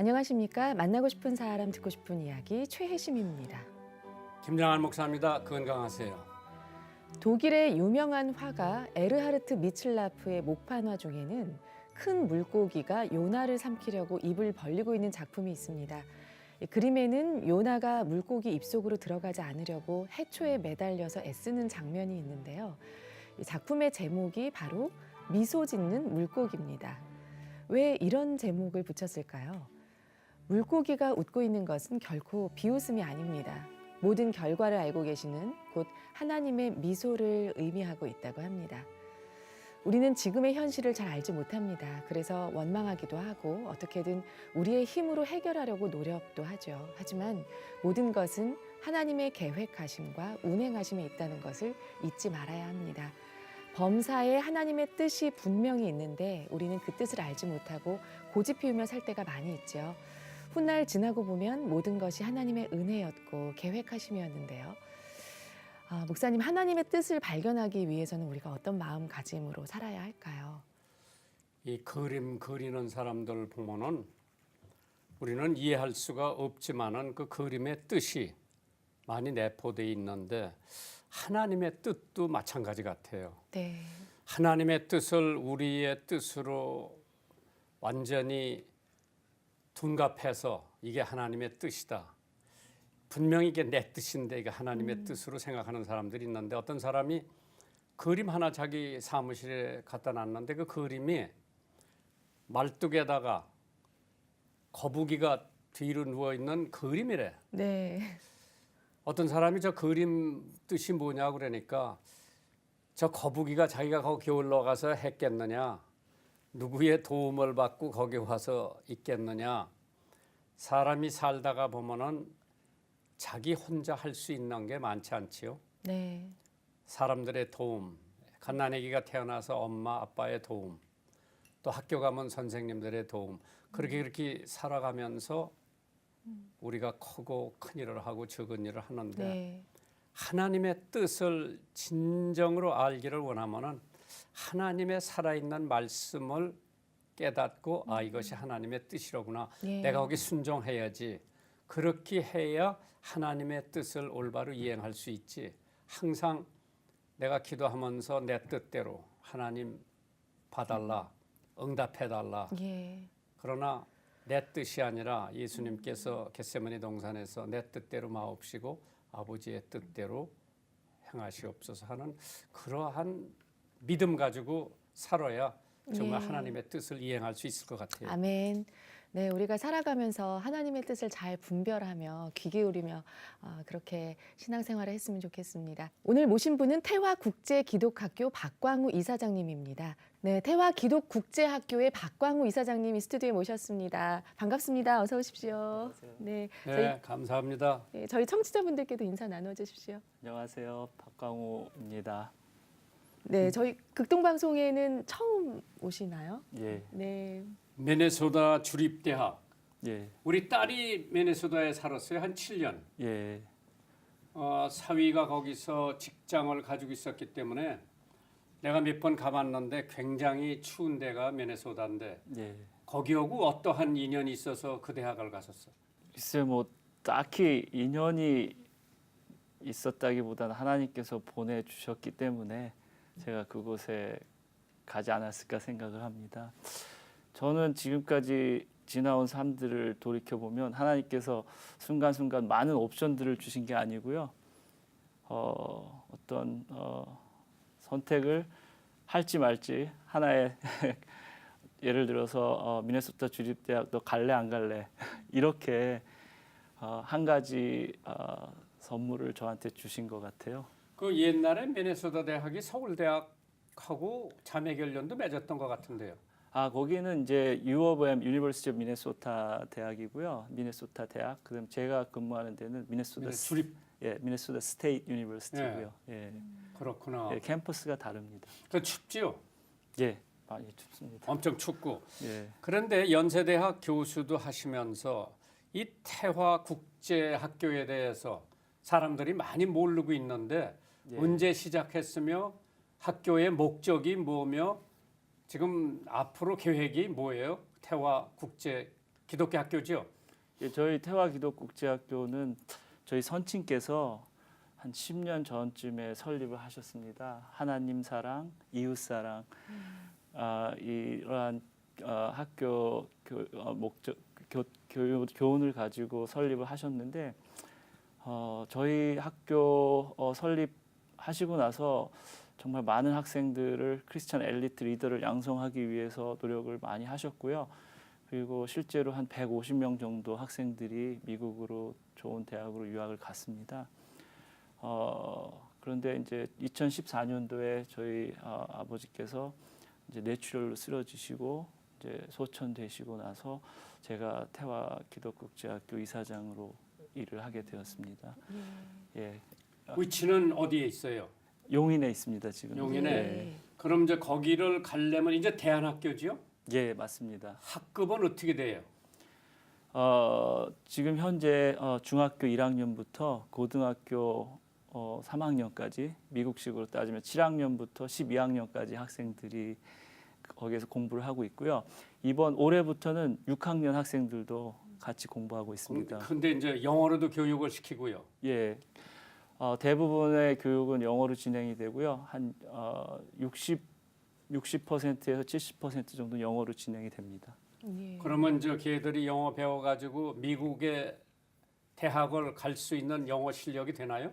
안녕하십니까? 만나고 싶은 사람 듣고 싶은 이야기 최혜심입니다. 김장한 목사입니다. 건강하세요. 독일의 유명한 화가 에르하르트 미칠라프의 목판화 중에는 큰 물고기가 요나를 삼키려고 입을 벌리고 있는 작품이 있습니다. 그림에는 요나가 물고기 입속으로 들어가지 않으려고 해초에 매달려서 애쓰는 장면이 있는데요. 이 작품의 제목이 바로 미소 짓는 물고기입니다. 왜 이런 제목을 붙였을까요? 물고기가 웃고 있는 것은 결코 비웃음이 아닙니다. 모든 결과를 알고 계시는 곧 하나님의 미소를 의미하고 있다고 합니다. 우리는 지금의 현실을 잘 알지 못합니다. 그래서 원망하기도 하고 어떻게든 우리의 힘으로 해결하려고 노력도 하죠. 하지만 모든 것은 하나님의 계획하심과 운행하심에 있다는 것을 잊지 말아야 합니다. 범사에 하나님의 뜻이 분명히 있는데 우리는 그 뜻을 알지 못하고 고집 피우며 살 때가 많이 있죠. 훗날 지나고 보면 모든 것이 하나님의 은혜였고 계획하심이었는데요. 목사님, 하나님의 뜻을 발견하기 위해서는 우리가 어떤 마음가짐으로 살아야 할까요? 이 그림 그리는 사람들 보면은 우리는 이해할 수가 없지만은 그 그림의 뜻이 많이 내포되어 있는데 하나님의 뜻도 마찬가지 같아요. 네. 하나님의 뜻을 우리의 뜻으로 완전히 둔갑해서 이게 하나님의 뜻이다. 분명히 이게 내 뜻인데 이게 하나님의 뜻으로 생각하는 사람들이 있는데 어떤 사람이 그림 하나 자기 사무실에 갖다 놨는데 그 그림이 말뚝에다가 거북이가 뒤로 누워있는 그림이래. 네. 어떤 사람이 저 그림 뜻이 뭐냐고 그러니까 저 거북이가 자기가 거기 올라가서 했겠느냐, 누구의 도움을 받고 거기 와서 있겠느냐. 사람이 살다가 보면은 자기 혼자 할 수 있는 게 많지 않지요. 네. 사람들의 도움, 갓난아기가 태어나서 엄마 아빠의 도움, 또 학교 가면 선생님들의 도움, 그렇게 살아가면서 우리가 크고 큰 일을 하고 적은 일을 하는데 네. 하나님의 뜻을 진정으로 알기를 원하면은 하나님의 살아있는 말씀을 깨닫고 이것이 하나님의 뜻이로구나. 예. 내가 거기 순종해야지. 그렇게 해야 하나님의 뜻을 올바로 이행할 수 있지. 항상 내가 기도하면서 내 뜻대로 하나님 봐달라, 응답해달라. 예. 그러나 내 뜻이 아니라 예수님께서 겟세마네 동산에서 내 뜻대로 마옵시고 아버지의 뜻대로 행하시옵소서 하는 그러한 믿음 가지고 살아야 정말 예. 하나님의 뜻을 이행할 수 있을 것 같아요. 아멘. 네, 우리가 살아가면서 하나님의 뜻을 잘 분별하며 귀 기울이며 그렇게 신앙생활을 했으면 좋겠습니다. 오늘 모신 분은 태화국제기독학교 박광우 이사장님입니다. 네, 태화기독국제학교의 박광우 이사장님 이 스튜디오에 모셨습니다. 반갑습니다. 어서 오십시오. 안녕하세요. 네, 네, 감사합니다. 저희 청취자분들께도 인사 나눠주십시오. 안녕하세요. 박광우입니다. 네, 저희 극동방송에는 처음 오시나요? 예, 네. 미네소다 주립대학. 예, 우리 딸이 미네소다에 살았어요. 한 7년. 예, 사위가 거기서 직장을 가지고 있었기 때문에 내가 몇 번 가봤는데 굉장히 추운 데가 미네소다인데 예. 거기하고 어떠한 인연이 있어서 그 대학을 갔었어? 글쎄 뭐 딱히 인연이 있었다기보다는 하나님께서 보내주셨기 때문에 제가 그곳에 가지 않았을까 생각을 합니다. 저는 지금까지 지나온 삶들을 돌이켜보면 하나님께서 순간순간 많은 옵션들을 주신 게 아니고요. 어떤 선택을 할지 말지 하나의 예를 들어서 미네소타 주립대학도 갈래 안 갈래 이렇게 한 가지 선물을 저한테 주신 것 같아요. 그 옛날에 미네소다 대학이 서울대학하고 자매 결연도 맺었던 것 같은데요. 거기는 이제 U of M, 유니버시티 오브 미네소타 대학이고요. 미네소타 대학. 그다음 제가 근무하는 데는 미네소타 주립. 미네소타 스테이트 유니버시티고요. 예. 그렇구나. 예, 캠퍼스가 다릅니다. 그 춥지요? 예, 많이 춥습니다. 엄청 춥고. 예. 그런데 연세대학 교수도 하시면서 이 태화국제학교에 대해서 사람들이 많이 모르고 있는데 예. 언제 시작했으며 학교의 목적이 뭐며 지금 앞으로 계획이 뭐예요? 태화국제 기독교 학교죠? 예, 저희 태화기독국제학교는 저희 선친께서 한 10년 전쯤에 설립을 하셨습니다. 하나님 사랑, 이웃 사랑, 이러한 학교 목적 교훈을 가지고 설립을 하셨는데 저희 학교 설립하시고 나서 정말 많은 학생들을 크리스천 엘리트 리더를 양성하기 위해서 노력을 많이 하셨고요. 그리고 실제로 한 150명 정도 학생들이 미국으로 좋은 대학으로 유학을 갔습니다. 그런데 이제 2014년도에 저희 아버지께서 이제 뇌출혈로 쓰러지시고 이제 소천되시고 나서 제가 태화기독국제학교 이사장으로 일을 하게 되었습니다. 예, 위치는 어디에 있어요? 용인에 있습니다 지금. 용인에. 예, 그럼 이제 거기를 가려면 이제 대안학교지요? 예 맞습니다. 학급은 어떻게 돼요? 지금 현재 중학교 1학년부터 고등학교 3학년까지 미국식으로 따지면 7학년부터 12학년까지 학생들이 거기에서 공부를 하고 있고요. 이번 올해부터는 6학년 학생들도 같이 공부하고 있습니다. 근데 이제 영어로도 교육을 시키고요. 예, 대부분의 교육은 영어로 진행이 되고요. 한 60%에서 70% 정도 영어로 진행이 됩니다. 예. 그러면 저 걔들이 영어 배워가지고 미국의 대학을 갈 수 있는 영어 실력이 되나요?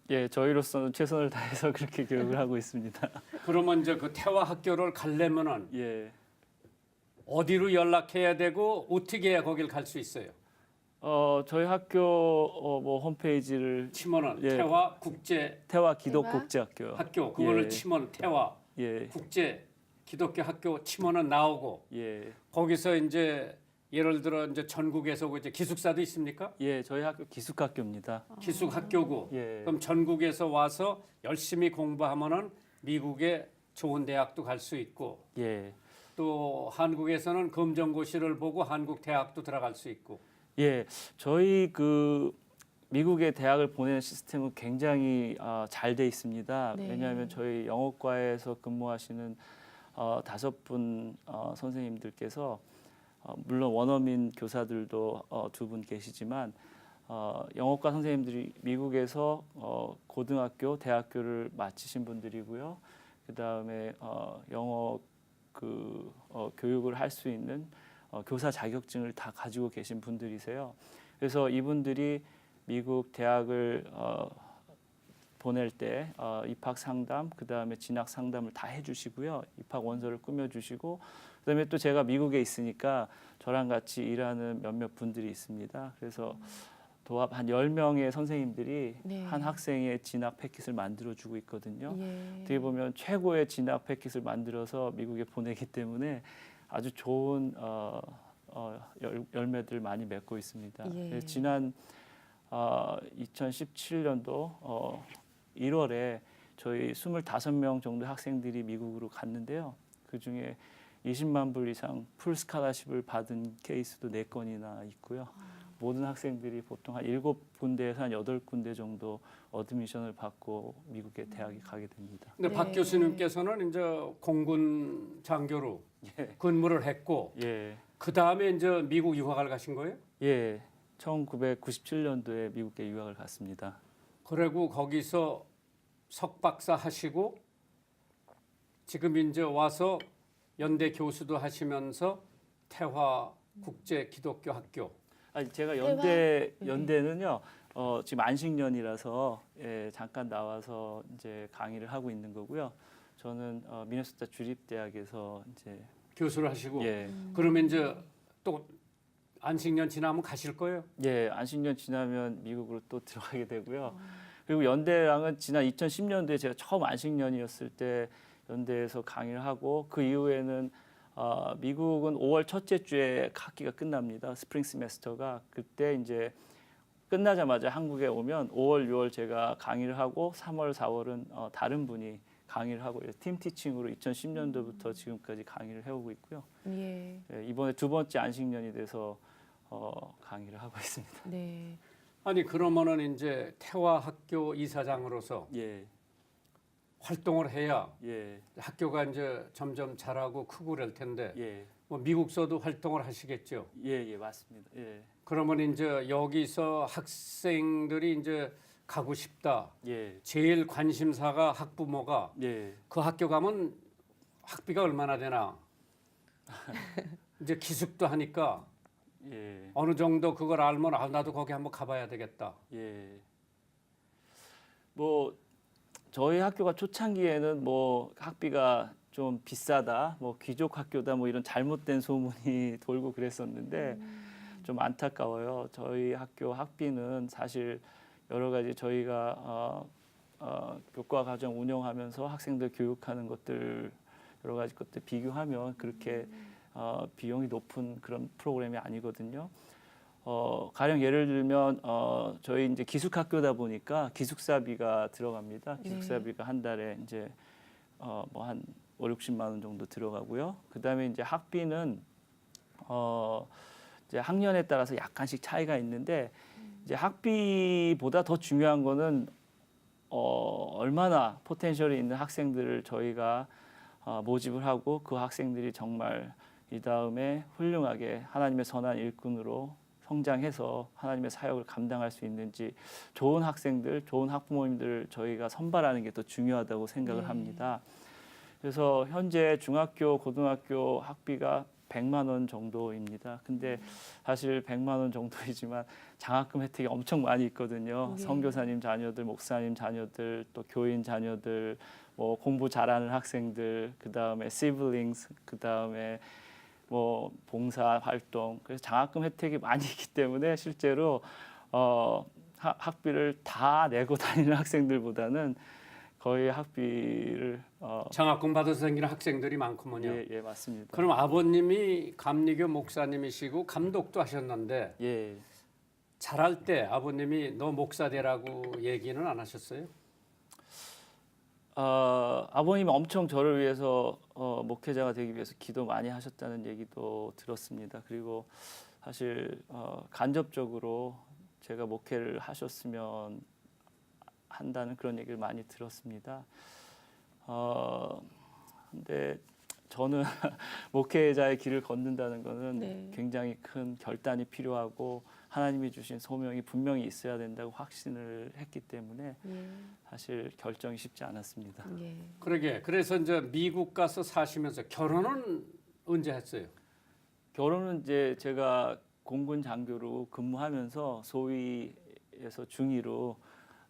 예, 저희로서는 최선을 다해서 그렇게 교육을 하고 있습니다. 그러면 이제 그 태화 학교를 가려면은 예, 어디로 연락해야 되고 어떻게 해야 거길 갈 수 있어요? 저희 학교 뭐 홈페이지를 치면은 예. 태화 국제 태화 기독국제학교. 학교 그거를 예. 치면 태화 예, 국제 기독교 학교 치면은 나오고 예, 거기서 이제 예를 들어 이제 전국에서 그 이제 기숙사도 있습니까? 예, 저희 학교 기숙학교입니다. 기숙 학교고 예, 그럼 전국에서 와서 열심히 공부하면은 미국의 좋은 대학도 갈 수 있고 예, 또 한국에서는 검정고시를 보고 한국 대학도 들어갈 수 있고 예, 저희 그 미국의 대학을 보내는 시스템은 굉장히 잘 돼 있습니다. 네. 왜냐하면 저희 영어과에서 근무하시는 5분 선생님들께서 물론 원어민 교사들도 2분 계시지만 영어과 선생님들이 미국에서 고등학교, 대학교를 마치신 분들이고요. 그 다음에 영어 교육을 할 수 있는 교사 자격증을 다 가지고 계신 분들이세요. 그래서 이분들이 미국 대학을 보낼 때 입학 상담, 그 다음에 진학 상담을 다 해주시고요. 입학 원서를 꾸며주시고, 그다음에 또 제가 미국에 있으니까 저랑 같이 일하는 몇몇 분들이 있습니다. 그래서 도합 한 10명의 선생님들이 네. 한 학생의 진학 패킷을 만들어주고 있거든요. 예. 어떻게 보면 최고의 진학 패킷을 만들어서 미국에 보내기 때문에 아주 좋은 열매들 많이 맺고 있습니다. 예. 그래서 지난 2017년도 1월에 저희 25명 정도 학생들이 미국으로 갔는데요. 그중에 20만 불 이상 풀 스칼라십을 받은 케이스도 4건이나 있고요. 모든 학생들이 보통 한 7군데에서 한 8군데 정도 어드미션을 받고 미국의 대학에 가게 됩니다. 근데 네. 박 교수님께서는 이제 공군 장교로 근무를 했고 예, 그 다음에 이제 미국 유학을 가신 거예요? 예, 1997년도에 미국에 유학을 갔습니다. 그리고 거기서 석박사 하시고 지금 이제 와서 연대 교수도 하시면서 태화 국제 기독교 학교. 아니 제가 네. 연대는요 지금 안식년이라서 잠깐 나와서 이제 강의를 하고 있는 거고요. 저는 미네소타 주립대학에서 이제 교수를 하시고 예, 그러면 이제 또 안식년 지나면 가실 거예요? 예 안식년 지나면 미국으로 또 들어가게 되고요. 그리고 연대랑은 지난 2010년도에 제가 처음 안식년이었을 때 연대에서 강의를 하고 그 이후에는 미국은 5월 첫째 주에 학기가 끝납니다. 스프링 세메스터가 그때 이제 끝나자마자 한국에 오면 5월, 6월 제가 강의를 하고 3월, 4월은 다른 분이 강의를 하고 팀 티칭으로 2010년도부터 지금까지 강의를 해오고 있고요. 예. 이번에 2번째 안식년이 돼서 강의를 하고 있습니다. 네. 아니 그러면은 이제 태화 학교 이사장으로서 예, 활동을 해야 예, 학교가 이제 점점 자라고 크고 그럴 텐데 예, 뭐 미국서도 활동을 하시겠죠. 예, 예, 맞습니다. 예, 그러면 이제 여기서 학생들이 이제 가고 싶다. 예, 제일 관심사가 학부모가 예, 그 학교 가면 학비가 얼마나 되나. 이제 기숙도 하니까 예, 어느 정도 그걸 알면 아, 나도 거기 한번 가봐야 되겠다. 예. 뭐 저희 학교가 초창기에는 뭐 학비가 좀 비싸다, 뭐 귀족 학교다, 뭐 이런 잘못된 소문이 돌고 그랬었는데 좀 안타까워요. 저희 학교 학비는 사실 여러 가지 저희가 교과 과정 운영하면서 학생들 교육하는 것들 여러 가지 것들 비교하면 그렇게 비용이 높은 그런 프로그램이 아니거든요. 가령 예를 들면 저희 이제 기숙학교다 보니까 기숙사비가 들어갑니다. 네. 기숙사비가 한 달에 이제 뭐 한 5, 60만 원 정도 들어가고요. 그다음에 이제 학비는 이제 학년에 따라서 약간씩 차이가 있는데 이제 학비보다 더 중요한 거는 얼마나 포텐셜이 있는 학생들을 저희가 모집을 하고 그 학생들이 정말 이 다음에 훌륭하게 하나님의 선한 일꾼으로 성장해서 하나님의 사역을 감당할 수 있는지 좋은 학생들, 좋은 학부모님들을 저희가 선발하는 게 더 중요하다고 생각을 네. 합니다. 그래서 현재 중학교, 고등학교 학비가 100만 원 정도입니다. 근데 사실 100만 원 정도이지만 장학금 혜택이 엄청 많이 있거든요. 네. 선교사님 자녀들, 목사님 자녀들, 또 교인 자녀들, 뭐 공부 잘하는 학생들, 그다음에 siblings, 그다음에 뭐 봉사 활동. 그래서 장학금 혜택이 많이 있기 때문에 실제로 학비를 다 내고 다니는 학생들보다는 거의 학비를 장학금 받아서 생기는 학생들이 많구먼요. 예, 예, 맞습니다. 그럼 아버님이 감리교 목사님이시고 감독도 하셨는데 예. 잘할 때 아버님이 너 목사 되라고 얘기는 안 하셨어요? 아버님이 엄청 저를 위해서 목회자가 되기 위해서 기도 많이 하셨다는 얘기도 들었습니다. 그리고 사실 간접적으로 제가 목회를 하셨으면 한다는 그런 얘기를 많이 들었습니다. 근데 저는 목회자의 길을 걷는다는 것은 네. 굉장히 큰 결단이 필요하고 하나님이 주신 소명이 분명히 있어야 된다고 확신을 했기 때문에 예. 사실 결정이 쉽지 않았습니다. 예. 그러게. 그래서 이제 미국 가서 사시면서 결혼은 언제 했어요? 결혼은 이제 제가 공군 장교로 근무하면서 소위에서 중위로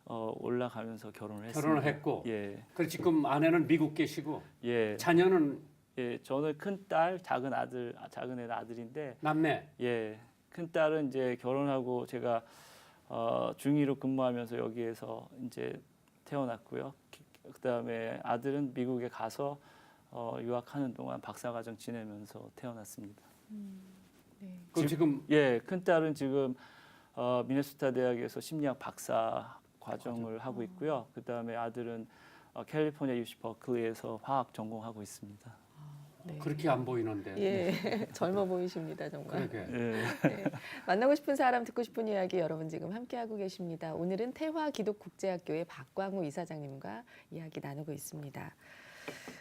올라가면서 결혼을 했습니다. 결혼을 했고. 예, 그래 지금 아내는 미국 계시고 예, 자녀는 예. 저는 큰 딸, 작은 아들, 작은 애는 아들인데, 남매. 예, 큰 딸은 이제 결혼하고 제가 중위로 근무하면서 여기에서 이제 태어났고요. 그다음에 아들은 미국에 가서 유학하는 동안 박사과정 지내면서 태어났습니다. 네. 그럼 지금 예, 큰 딸은 지금 미네소타 대학에서 심리학 박사 과정을 하고 있고요. 그다음에 아들은 캘리포니아 UC 버클리에서 화학 전공하고 있습니다. 네. 그렇게 안 보이는데. 예, 젊어 보이십니다 정말. 그러게. 예. 네. 만나고 싶은 사람 듣고 싶은 이야기 여러분 지금 함께하고 계십니다. 오늘은 태화기독국제학교의 박광우 이사장님과 이야기 나누고 있습니다.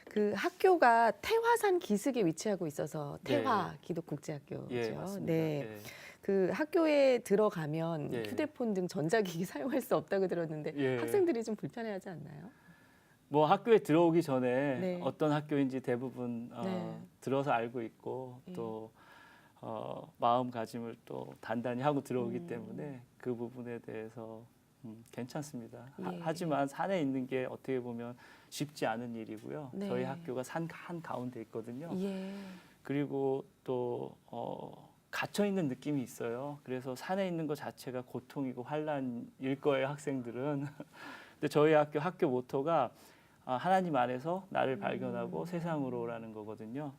그 학교가 태화산 기슭에 위치하고 있어서 태화기독국제학교죠. 예, 맞습니다. 네. 예. 그 학교에 들어가면 예. 휴대폰 등 전자기기 사용할 수 없다고 들었는데 예. 학생들이 좀 불편해하지 않나요? 뭐 학교에 들어오기 전에 네. 어떤 학교인지 대부분 네. 들어서 알고 있고 예. 또 마음가짐을 또 단단히 하고 들어오기 때문에 그 부분에 대해서 괜찮습니다. 예. 하지만 산에 있는 게 어떻게 보면 쉽지 않은 일이고요. 네. 저희 학교가 산 한 가운데 있거든요. 예. 그리고 또 갇혀 있는 느낌이 있어요. 그래서 산에 있는 것 자체가 고통이고 환란일 거예요, 학생들은. 근데 저희 학교 모토가 하나님 안에서 나를 발견하고 세상으로라는 거거든요.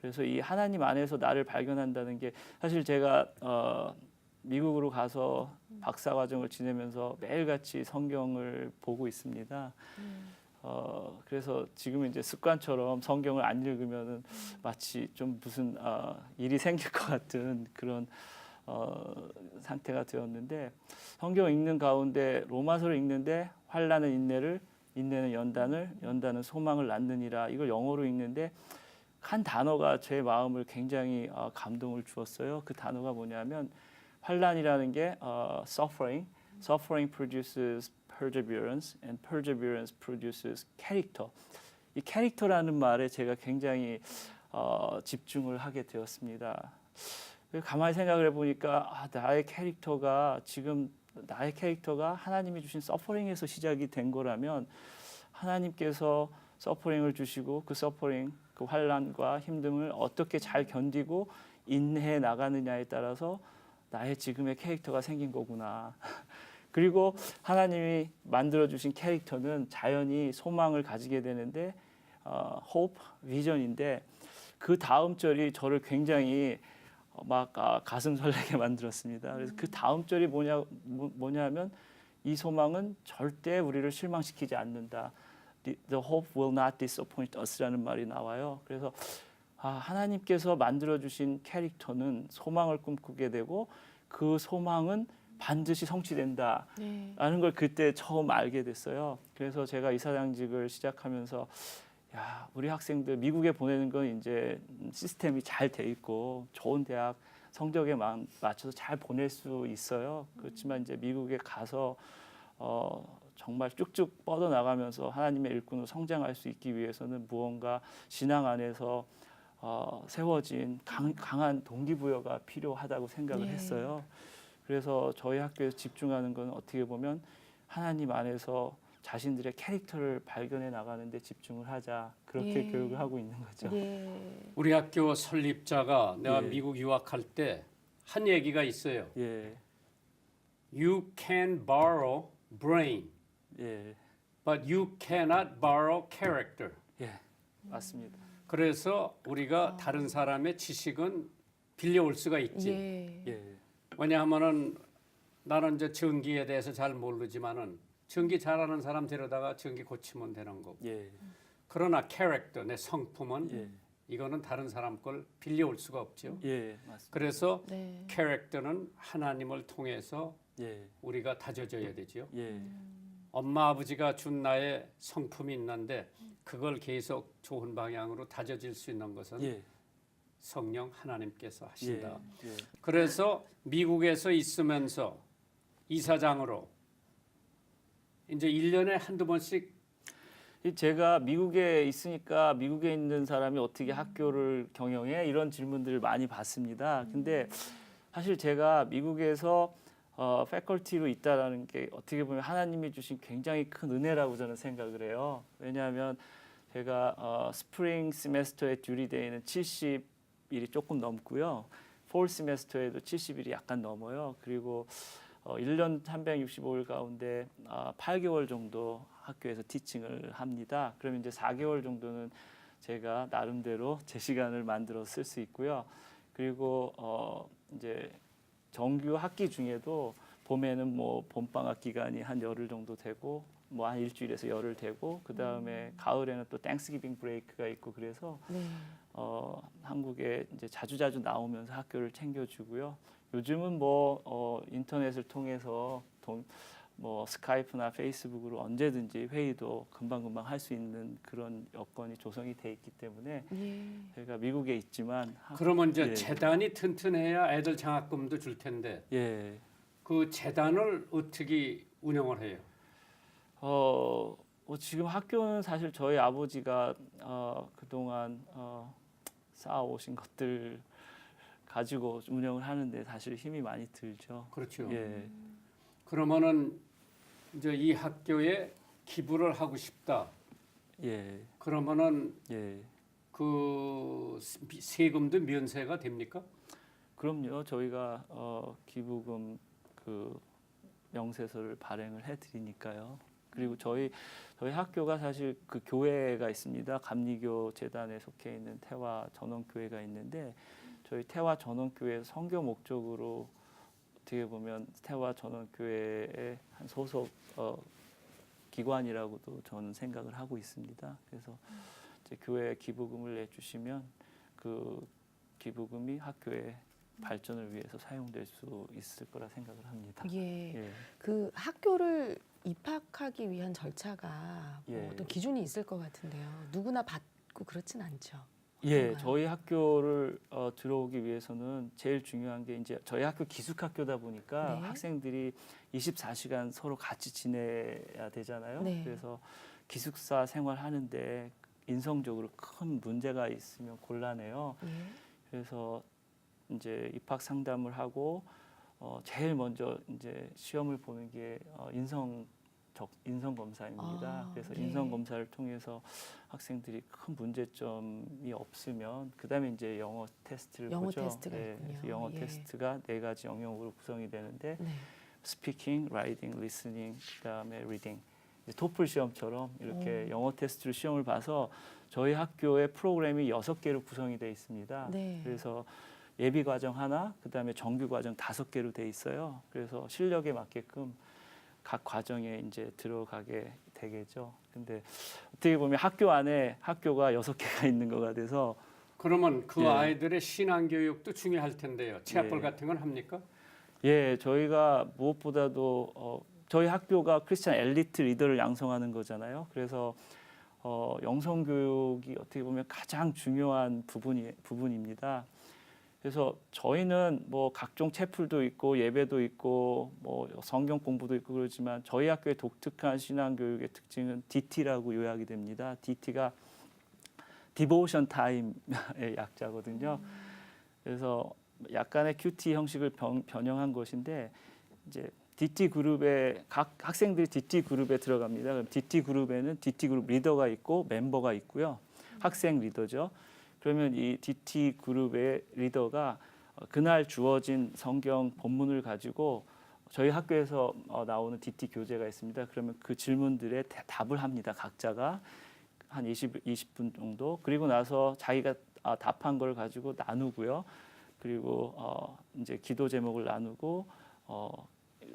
그래서 이 하나님 안에서 나를 발견한다는 게 사실 제가 미국으로 가서 박사과정을 지내면서 매일같이 성경을 보고 있습니다. 그래서 지금 이제 습관처럼 성경을 안 읽으면은 마치 좀 무슨 일이 생길 것 같은 그런 상태가 되었는데 성경 읽는 가운데 로마서를 읽는데 환난은 인내를 인내는 연단은 소망을 낳느니라. 이걸 영어로 읽는데 한 단어가 제 마음을 굉장히 감동을 주었어요. 그 단어가 뭐냐면 환란이라는 게 suffering produces perseverance and perseverance produces character. 이 캐릭터라는 말에 제가 굉장히 집중을 하게 되었습니다. 가만히 생각을 해보니까 나의 캐릭터가 하나님이 주신 서퍼링에서 시작이 된 거라면 하나님께서 서퍼링을 주시고 그 서퍼링, 그 환란과 힘듦을 어떻게 잘 견디고 인내해 나가느냐에 따라서 나의 지금의 캐릭터가 생긴 거구나. 그리고 하나님이 만들어 주신 캐릭터는 자연히 소망을 가지게 되는데 hope, 비전인데 그 다음 절이 저를 굉장히 막 가슴 설레게 만들었습니다. 그래서 그 다음 절이 뭐냐면 이 소망은 절대 우리를 실망시키지 않는다. The hope will not disappoint us라는 말이 나와요. 그래서 하나님께서 만들어 주신 캐릭터는 소망을 꿈꾸게 되고 그 소망은 반드시 성취된다라는 네. 걸 그때 처음 알게 됐어요. 그래서 제가 이사장직을 시작하면서 우리 학생들 미국에 보내는 건 이제 시스템이 잘 돼 있고 좋은 대학 성적에 맞춰서 잘 보낼 수 있어요. 그렇지만 이제 미국에 가서 정말 쭉쭉 뻗어나가면서 하나님의 일꾼으로 성장할 수 있기 위해서는 무언가 신앙 안에서 세워진 강한 동기부여가 필요하다고 생각을 네. 했어요. 그래서 저희 학교에서 집중하는 건 어떻게 보면 하나님 안에서 자신들의 캐릭터를 발견해 나가는데 집중을 하자. 그렇게 예. 교육을 하고 있는 거죠. 예. 우리 학교 설립자가 내가 예. 미국 유학할 때 한 얘기가 있어요. 예, You can borrow brain, 예, but you cannot borrow character. 예, 맞습니다. 그래서 우리가 다른 사람의 지식은 빌려올 수가 있지. 예. 예, 왜냐하면은 나는 이제 전기에 대해서 잘 모르지만은 전기 잘하는 사람 데려다가 전기 고치면 되는 거고. 예, 그러나 캐릭터, 내 성품은 예, 이거는 다른 사람 걸 빌려올 수가 없죠. 예, 맞습니다. 그래서 네. 캐릭터는 하나님을 통해서 예, 우리가 다져져야 되죠. 예, 엄마 아버지가 준 나의 성품이 있는데 그걸 계속 좋은 방향으로 다져질 수 있는 것은 예, 성령 하나님께서 하신다. 예, 그래서 미국에서 있으면서 이사장으로 이제 1년에 한두 번씩 제가 미국에 있으니까 미국에 있는 사람이 어떻게 학교를 경영해? 이런 질문들을 많이 받습니다. 근데 사실 제가 미국에서 패컬티로 있다라는 게 어떻게 보면 하나님이 주신 굉장히 큰 은혜라고 저는 생각을 해요. 왜냐하면 제가 스프링 세메스터의 듀리데이는 70일이 조금 넘고요. 폴 세메스터에도 70일이 약간 넘어요. 그리고 1년 365일 가운데 8개월 정도 학교에서 티칭을 합니다. 그러면 이제 4개월 정도는 제가 나름대로 제 시간을 만들어 쓸 수 있고요. 그리고 이제 정규 학기 중에도 봄에는 뭐 봄방학 기간이 한 열흘 정도 되고 뭐 한 일주일에서 열흘 되고 그 다음에 가을에는 또 땡스기빙 브레이크가 있고 그래서 네. 한국에 이제 자주자주 나오면서 학교를 챙겨주고요. 요즘은 뭐 인터넷을 통해서 뭐 스카이프나 페이스북으로 언제든지 회의도 금방금방 할 수 있는 그런 여건이 조성이 돼 있기 때문에 예. 제가 미국에 있지만 그러면 이제 예. 재단이 튼튼해야 애들 장학금도 줄 텐데 예. 그 재단을 어떻게 운영을 해요? 지금 학교는 사실 저희 아버지가 그동안 쌓아오신 것들 가지고 운영을 하는데 사실 힘이 많이 들죠. 그렇죠. 예. 그러면은 이제 이 학교에 기부를 하고 싶다. 예. 그러면은 예. 그 세금도 면세가 됩니까? 그럼요. 저희가 기부금 그 명세서를 발행을 해드리니까요. 그리고 저희 학교가 사실 그 교회가 있습니다. 감리교 재단에 속해 있는 태화 전원교회가 있는데 저희 태화 전원교회 선교 목적으로 어떻게 보면 태화 전원교회의 한 소속 기관이라고도 저는 생각을 하고 있습니다. 그래서 이제 교회 기부금을 내주시면 그 기부금이 학교의 발전을 위해서 사용될 수 있을 거라 생각을 합니다. 예. 예. 그 학교를 입학하기 위한 절차가 뭐 예. 어떤 기준이 있을 것 같은데요. 누구나 받고 그렇진 않죠. 예, 어떤가요? 저희 학교를 들어오기 위해서는 제일 중요한 게 이제 저희 학교 기숙학교다 보니까 네. 학생들이 24시간 서로 같이 지내야 되잖아요. 네. 그래서 기숙사 생활하는데 인성적으로 큰 문제가 있으면 곤란해요. 예. 그래서 이제 입학 상담을 하고 제일 먼저 이제 시험을 보는 게 인성 검사입니다. 아, 그래서 예. 인성 검사를 통해서 학생들이 큰 문제점이 없으면 그다음에 이제 영어 테스트를 영어 보죠. 테스트가 있군요. 그래서 영어 예. 테스트가 4가지 영역으로 구성이 되는데 네. 스피킹, 라이팅, 리스닝, 그다음에 리딩. 토플 시험처럼 이렇게 영어 테스트로 시험을 봐서 저희 학교의 프로그램이 6개로 구성이 되어 있습니다. 네. 그래서 예비 과정 하나, 그다음에 정규 과정 5개로 돼 있어요. 그래서 실력에 맞게끔 각 과정에 이제 들어가게 되겠죠. 근데 어떻게 보면 학교 안에 학교가 6개가 있는 거가 돼서 그러면 그 예. 아이들의 신앙 교육도 중요할 텐데요. 체합벌 예. 같은 건 합니까? 예, 저희가 무엇보다도 저희 학교가 크리스찬 엘리트 리더를 양성하는 거잖아요. 그래서 영성 교육이 어떻게 보면 가장 중요한 부분입니다. 그래서 저희는 뭐 각종 채플도 있고 예배도 있고 뭐 성경 공부도 있고 그러지만 저희 학교의 독특한 신앙 교육의 특징은 DT라고 요약이 됩니다. DT가 디보션 타임의 약자거든요. 그래서 약간의 QT 형식을 변형한 것인데 이제 DT 그룹에 각 학생들이 DT 그룹에 들어갑니다. 그럼 DT 그룹에는 DT 그룹 리더가 있고 멤버가 있고요. 학생 리더죠. 그러면 이 DT 그룹의 리더가 그날 주어진 성경 본문을 가지고 저희 학교에서 나오는 DT 교재가 있습니다. 그러면 그 질문들에 답을 합니다. 각자가 한 20분 정도. 그리고 나서 자기가 답한 걸 가지고 나누고요. 그리고 이제 기도 제목을 나누고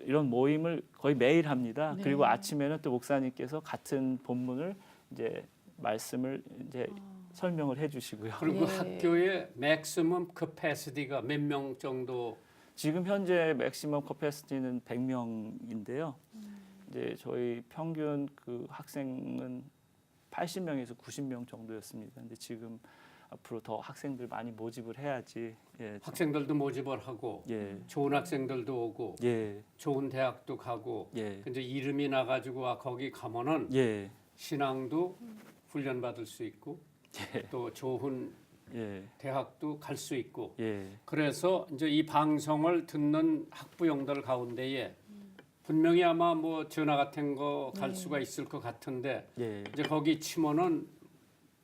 이런 모임을 거의 매일 합니다. 네. 그리고 아침에는 또 목사님께서 같은 본문을 이제 말씀을 이제 설명을 해주시고요. 그리고 그 예. 학교의 맥시멈 캐패시티가 몇 명 정도? 지금 현재 맥시멈 커패시티는 100명인데요. 이제 저희 평균 그 학생은 80명에서 90명 정도였습니다. 근데 지금 앞으로 더 학생들 많이 모집을 해야지. 예, 학생들도 모집을 하고 예, 좋은 학생들도 오고 예, 좋은 대학도 가고 예, 이제 이름이 나가지고 거기 가면은 예, 신앙도 훈련 받을 수 있고 또 좋은 예, 대학도 갈 수 있고 예, 그래서 이제 이 방송을 듣는 학부형들 가운데에 분명히 아마 뭐 전화 같은 거 갈 수가 있을 것 같은데 예, 이제 거기 치면은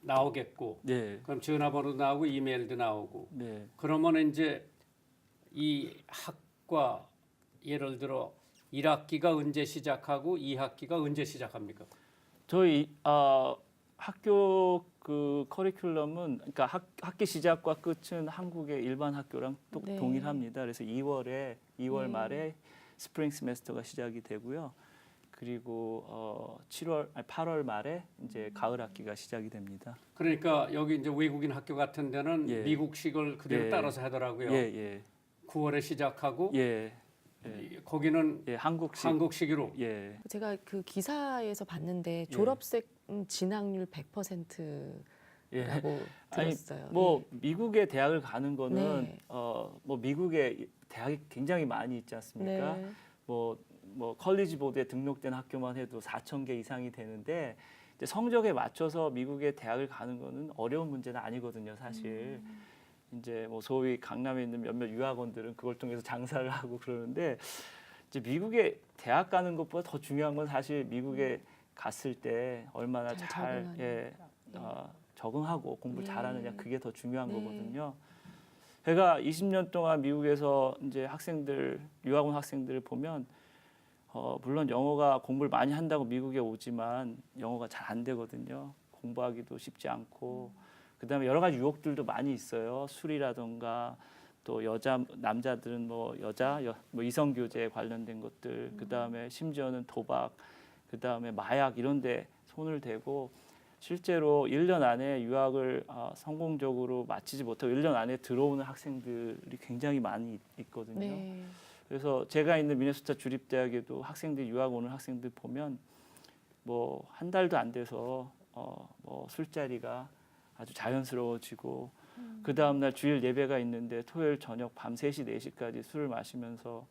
나오겠고 예, 그럼 전화번호도 나오고 이메일도 나오고 네. 그러면 이제 이 학과 예를 들어 1학기가 언제 시작하고 2학기가 언제 시작합니까? 저희 학교 그 커리큘럼은 그러니까 학기 시작과 끝은 한국의 일반 학교랑 네. 동일합니다. 그래서 2월 네. 말에 스프링 세메스터가 시작이 되고요. 그리고 8월 말에 이제 가을 학기가 시작이 됩니다. 그러니까 여기 이제 외국인 학교 같은 데는 예. 미국식을 그대로 예. 따라서 하더라고요. 예, 예, 9월에 시작하고 예, 예, 거기는 예, 한국식. 한국식으로 예, 제가 그 기사에서 봤는데 예. 졸업생 진학률 100%라고 예. 들었어요. 뭐 미국의 대학을 가는 거는 네. 뭐 미국에 대학이 굉장히 많이 있지 않습니까? 네. 뭐 컬리지 보드에 등록된 학교만 해도 4,000개 이상이 되는데 이제 성적에 맞춰서 미국의 대학을 가는 거는 어려운 문제는 아니거든요, 사실. 이제 뭐 소위 강남에 있는 몇몇 유학원들은 그걸 통해서 장사를 하고 그러는데 이제 미국에 대학 가는 것보다 더 중요한 건 사실 미국에 갔을 때 얼마나 잘 잘 적응하는. 예, 적응하고 공부를 네. 잘하느냐 그게 더 중요한 네. 거거든요. 제가 20년 동안 미국에서 이제 유학원 학생들을 보면 물론 영어가 공부를 많이 한다고 미국에 오지만 영어가 잘 안 되거든요. 공부하기도 쉽지 않고 그다음에 여러 가지 유혹들도 많이 있어요. 술이라던가 또 남자들은 뭐 이성 교제에 관련된 것들, 그다음에 심지어는 도박, 그다음에 마약 이런 데 손을 대고 실제로 1년 안에 유학을 성공적으로 마치지 못하고 1년 안에 들어오는 학생들이 굉장히 많이 있거든요. 네. 그래서 제가 있는 미네소타 주립대학에도 학생들 유학 오는 학생들 보면 뭐 한 달도 안 돼서 뭐 술자리가 아주 자연스러워지고 그 다음 날 주일 예배가 있는데 토요일 저녁 밤 3시 4시까지 술을 마시면서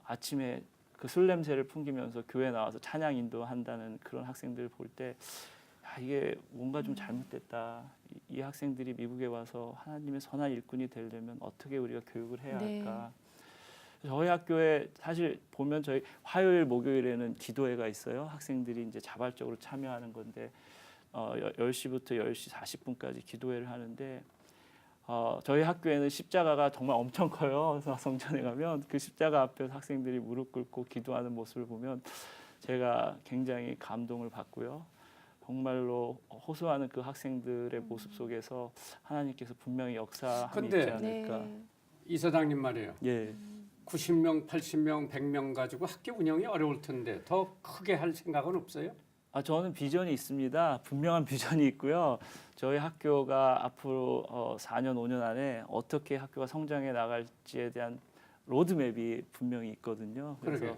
아침에 그 술 냄새를 풍기면서 교회 나와서 찬양 인도한다는 그런 학생들을 볼 때 이게 뭔가 좀 잘못됐다. 이 학생들이 미국에 와서 하나님의 선한 일꾼이 되려면 어떻게 우리가 교육을 해야 할까? 저희 학교에 사실 보면 저희 화요일 목요일에는 기도회가 있어요. 학생들이 이제 자발적으로 참여하는 건데 10시부터 10시 40분까지 기도회를 하는데 저희 학교에는 십자가가 정말 엄청 커요. 그래서 성전에 가면 그 십자가 앞에서 학생들이 무릎 꿇고 기도하는 모습을 보면 제가 굉장히 감동을 받고요. 정말로 호소하는 그 학생들의 모습 속에서 하나님께서 분명히 역사함이 있지 않을까. 이사장님 말이에요. 예. 90명, 80명, 100명 가지고 학교 운영이 어려울 텐데 더 크게 할 생각은 없어요? 저는 비전이 있습니다. 분명한 비전이 있고요. 저희 학교가 앞으로 4년, 5년 안에 어떻게 학교가 성장해 나갈지에 대한 로드맵이 분명히 있거든요. 그래서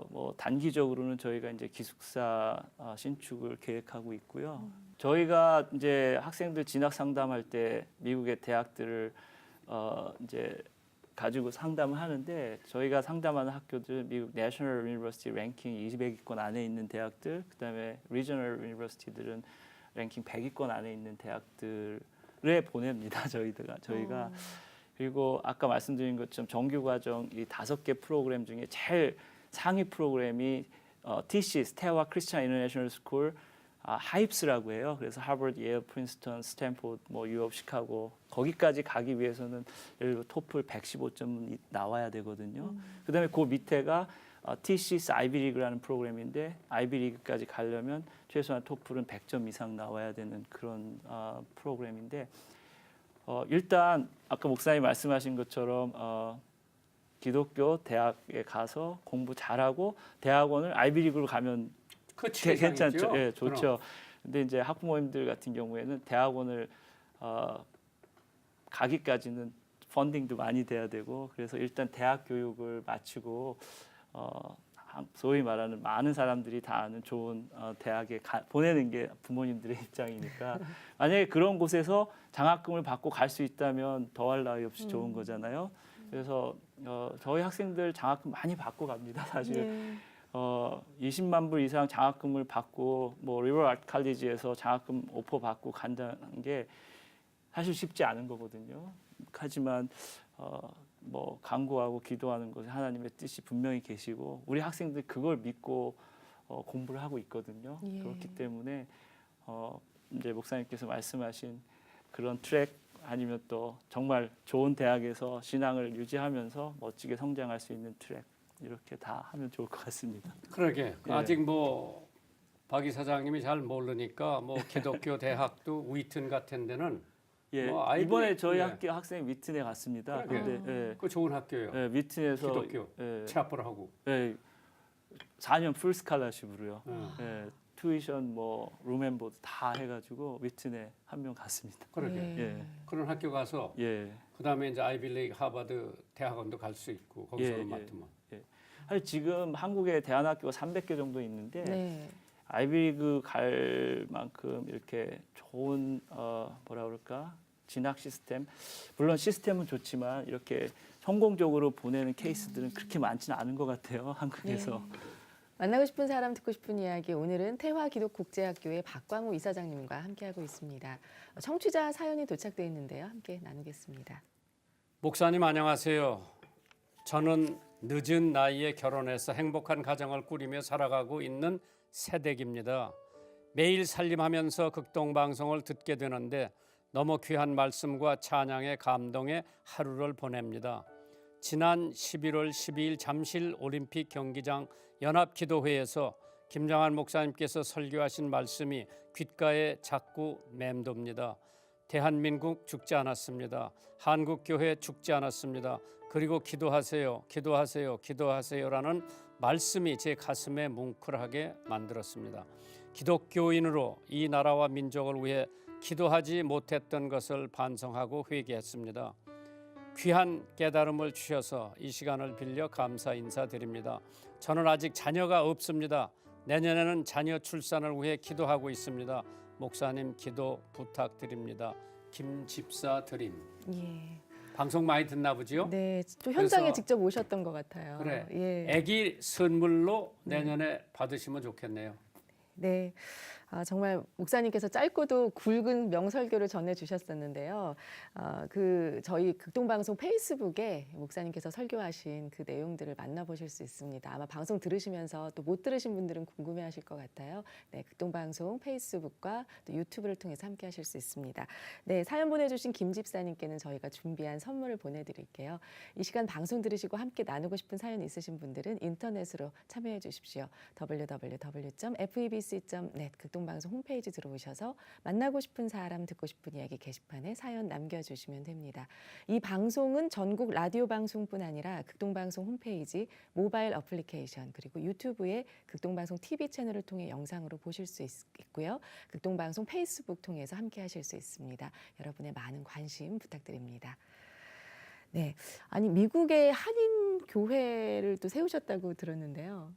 뭐 단기적으로는 저희가 이제 기숙사 신축을 계획하고 있고요. 저희가 이제 학생들 진학 상담할 때 미국의 대학들을 이제 가지고 상담을 하는데 저희가 상담하는 학교들 미국 내셔널 유니버시티 랭킹 200위권 안에 있는 대학들, 그다음에 리저널 유니버시티들은 랭킹 100위권 안에 있는 대학들에 보냅니다. 저희가 그리고 아까 말씀드린 것처럼 정규 과정 이 5개 프로그램 중에 제일 상위 프로그램이 TC, 스테와 크리스천 인터내셔널 스쿨 하입스라고 해요. 그래서 하버드, 예일, 프린스턴, 스탠포드, 뭐 유럽, 시카고 거기까지 가기 위해서는 예를 들어 토플 115점 나와야 되거든요. 그다음에 그 밑에가 TCS 아이비리그라는 프로그램인데 아이비리그까지 가려면 최소한 토플은 100점 이상 나와야 되는 그런 프로그램인데 일단 아까 목사님 말씀하신 것처럼 기독교 대학에 가서 공부 잘하고 대학원을 아이비리그로 가면 괜찮죠. 예, 좋죠. 그럼. 근데 이제 학부모님들 같은 경우에는 대학원을 가기까지는 펀딩도 많이 돼야 되고 그래서 일단 대학 교육을 마치고 소위 말하는 많은 사람들이 다 아는 좋은 대학에 보내는 게 부모님들의 입장이니까 만약에 그런 곳에서 장학금을 받고 갈 수 있다면 더할 나위 없이 좋은 거잖아요. 그래서 저희 학생들 장학금 많이 받고 갑니다. 사실 20만 불 이상 장학금을 받고 뭐 리버 아트 칼리지에서 장학금 오퍼 받고 간다는 게 사실 쉽지 않은 거거든요. 하지만 뭐 간구하고 기도하는 것에 하나님의 뜻이 분명히 계시고 우리 학생들 그걸 믿고 공부를 하고 있거든요. 그렇기 때문에 이제 목사님께서 말씀하신 그런 트랙 아니면 또 정말 좋은 대학에서 신앙을 유지하면서 멋지게 성장할 수 있는 트랙 이렇게 다 하면 좋을 것 같습니다. 그러게 아직 뭐 박 이사장님이 잘 모르니까 뭐 기독교 대학도 위튼 같은 데는 뭐 이번에 저희 학교 학생 위튼에 갔습니다. 근데 그 좋은 학교예요. 위튼에서 기독교 체합을 하고 4년 풀 스칼라십으로요. 튜이션 뭐 룸앤보드 다 해가지고 위튼에 한 명 갔습니다. 그러게 그런 학교 가서 그다음에 이제 아이비리그 하버드 대학원도 갈 수 있고 거기서 맡으면 사실 지금 한국에 대안학교가 300개 정도 있는데 아이비리그 갈 만큼 이렇게 좋은 뭐라 그럴까 진학 시스템 물론 시스템은 좋지만 이렇게 성공적으로 보내는 케이스들은 그렇게 많지는 않은 것 같아요. 한국에서. 만나고 싶은 사람 듣고 싶은 이야기 오늘은 태화기독국제학교의 박광우 이사장님과 함께하고 있습니다. 청취자 사연이 도착돼 있는데요. 함께 나누겠습니다. 목사님 안녕하세요. 저는 늦은 나이에 결혼해서 행복한 가정을 꾸리며 살아가고 있는 새댁입니다. 매일 살림하면서 극동방송을 듣게 되는데 너무 귀한 말씀과 찬양의 감동의 하루를 보냅니다. 지난 11월 12일 잠실 올림픽 경기장 연합기도회에서 김장한 목사님께서 설교하신 말씀이 귓가에 자꾸 맴돕니다. 대한민국 죽지 않았습니다. 한국교회 죽지 않았습니다. 그리고 기도하세요, 기도하세요, 기도하세요라는 말씀이 제 가슴에 뭉클하게 만들었습니다. 기독교인으로 이 나라와 민족을 위해 기도하지 못했던 것을 반성하고 회개했습니다. 귀한 깨달음을 주셔서 이 시간을 빌려 감사 인사드립니다. 저는 아직 자녀가 없습니다. 내년에는 자녀 출산을 위해 기도하고 있습니다. 목사님 기도 부탁드립니다. 김집사 드림. 예. 방송 많이 듣나 보지요? 네, 또 현장에 그래서- 직접 오셨던 것 같아요. 그래. 예. 아기 선물로 내년에 받으시면 좋겠네요. 네, 정말 목사님께서 짧고도 굵은 명설교를 전해주셨었는데요. 저희 극동방송 페이스북에 목사님께서 설교하신 그 내용들을 만나보실 수 있습니다. 아마 방송 들으시면서 또 못 들으신 분들은 궁금해하실 것 같아요. 네, 극동방송 페이스북과 또 유튜브를 통해서 함께하실 수 있습니다. 네, 사연 보내주신 김 집사님께는 저희가 준비한 선물을 보내드릴게요. 이 시간 방송 들으시고 함께 나누고 싶은 사연 있으신 분들은 인터넷으로 참여해 주십시오. www.febc.net 극동방송 홈페이지 들어오셔서 만나고 싶은 사람, 듣고 싶은 이야기 게시판에 사연 남겨주시면 됩니다. 이 방송은 전국 라디오 방송뿐 아니라 극동방송 홈페이지, 모바일 어플리케이션 그리고 유튜브에 극동방송 TV 채널을 통해 영상으로 보실 수 있고요. 극동방송 페이스북 통해서 함께 하실 수 있습니다. 여러분의 많은 관심 부탁드립니다. 네, 아니 미국의 한인 교회를 또 세우셨다고 들었는데요.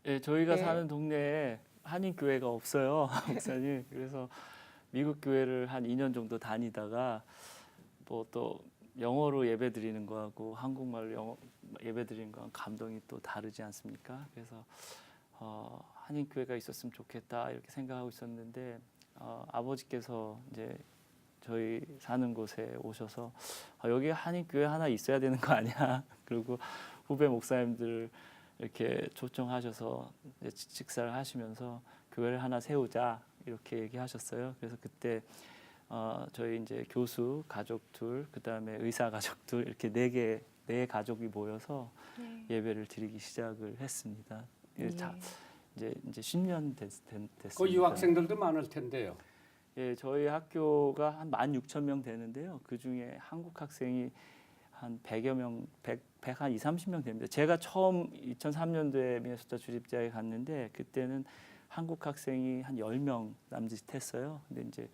예, 저희가 네. 사는 동네에 한인 교회가 없어요, 목사님. 그래서 미국 교회를 한 2년 정도 다니다가 뭐 또 영어로 예배드리는 거하고 한국말로 예배드리는 거하고 감동이 또 다르지 않습니까? 그래서 한인 교회가 있었으면 좋겠다 이렇게 생각하고 있었는데 아버지께서 이제 저희 사는 곳에 오셔서 여기 한인 교회 하나 있어야 되는 거 아니야? 그리고 후배 목사님들 이렇게 초청하셔서 이제 식사를 하시면서 교회를 하나 세우자 이렇게 얘기하셨어요. 그래서 그때 저희 이제 교수 가족 둘, 그다음에 의사 가족 둘 이렇게 네 가족이 모여서 예배를 드리기 시작을 했습니다. 예. 이제 10년 됐습니다. 그 유학생들도 많을 텐데요. 예, 저희 학교가 한 16,000명 되는데요. 그 중에 한국 학생이 한 100여 명, 100 한 30명 됩니다. 제가 처음 2003년도에 미네소타 주립대학에 갔는데 그때는 한국 학생이 한 10명 남짓했어요. 근데 이제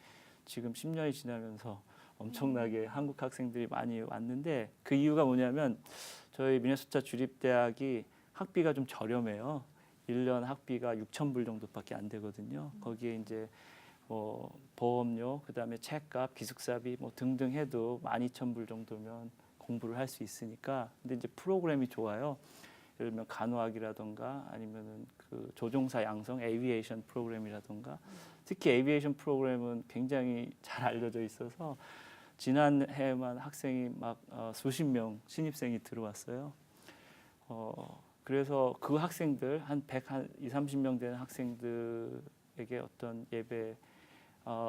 지금 10년이 지나면서 엄청나게 한국 학생들이 많이 왔는데 그 이유가 뭐냐면 저희 미네소타 주립대학이 학비가 좀 저렴해요. 1년 학비가 6,000불 정도밖에 안 되거든요. 거기에 이제 뭐 보험료, 그다음에 책값, 기숙사비 뭐 등등 해도 12,000불 정도면 공부를 할 수 있으니까. 근데 이제 프로그램이 좋아요. 예를 들면 간호학이라던가 아니면은 그 조종사 양성 에이비에이션 프로그램이라던가 특히 에이비에이션 프로그램은 굉장히 잘 알려져 있어서 지난해만 학생이 막 수십 명 신입생이 들어왔어요. 그래서 그 학생들 한 120-30명 되는 학생들에게 어떤 예배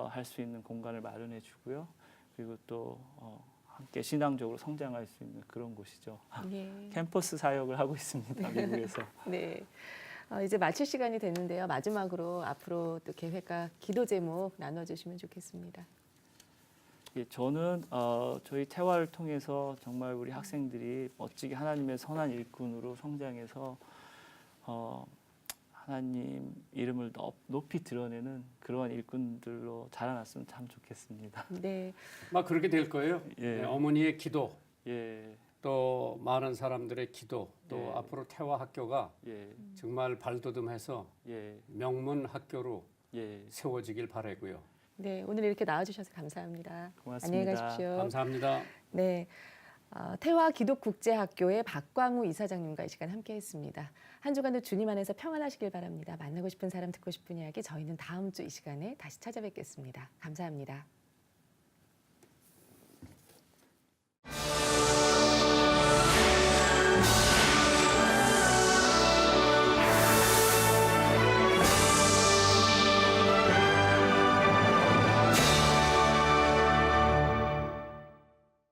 할 수 있는 공간을 마련해 주고요. 그리고 또 함께 신앙적으로 성장할 수 있는 그런 곳이죠. 예. 캠퍼스 사역을 하고 있습니다. 미국에서. 네. 이제 마칠 시간이 됐는데요. 마지막으로 앞으로 또 계획과 기도 제목 나눠주시면 좋겠습니다. 예, 저는 저희 태화를 통해서 정말 우리 학생들이 멋지게 하나님의 선한 일꾼으로 성장해서 하나님 이름을 높이 드러내는 그러한 일꾼들로 자라났으면 참 좋겠습니다. 네. 막 그렇게 될 거예요. 예. 네, 어머니의 기도, 예, 또 많은 사람들의 기도, 또 예. 앞으로 태화 학교가 예, 정말 발돋움해서 예, 명문 학교로 예. 세워지길 바라고요. 네. 오늘 이렇게 나와주셔서 감사합니다. 고맙습니다. 안녕히 가십시오. 감사합니다. 네. 태화 기독국제학교의 박광우 이사장님과 이 시간 함께했습니다. 한 주간도 주님 안에서 평안하시길 바랍니다. 만나고 싶은 사람, 듣고 싶은 이야기 저희는 다음 주 이 시간에 다시 찾아뵙겠습니다. 감사합니다.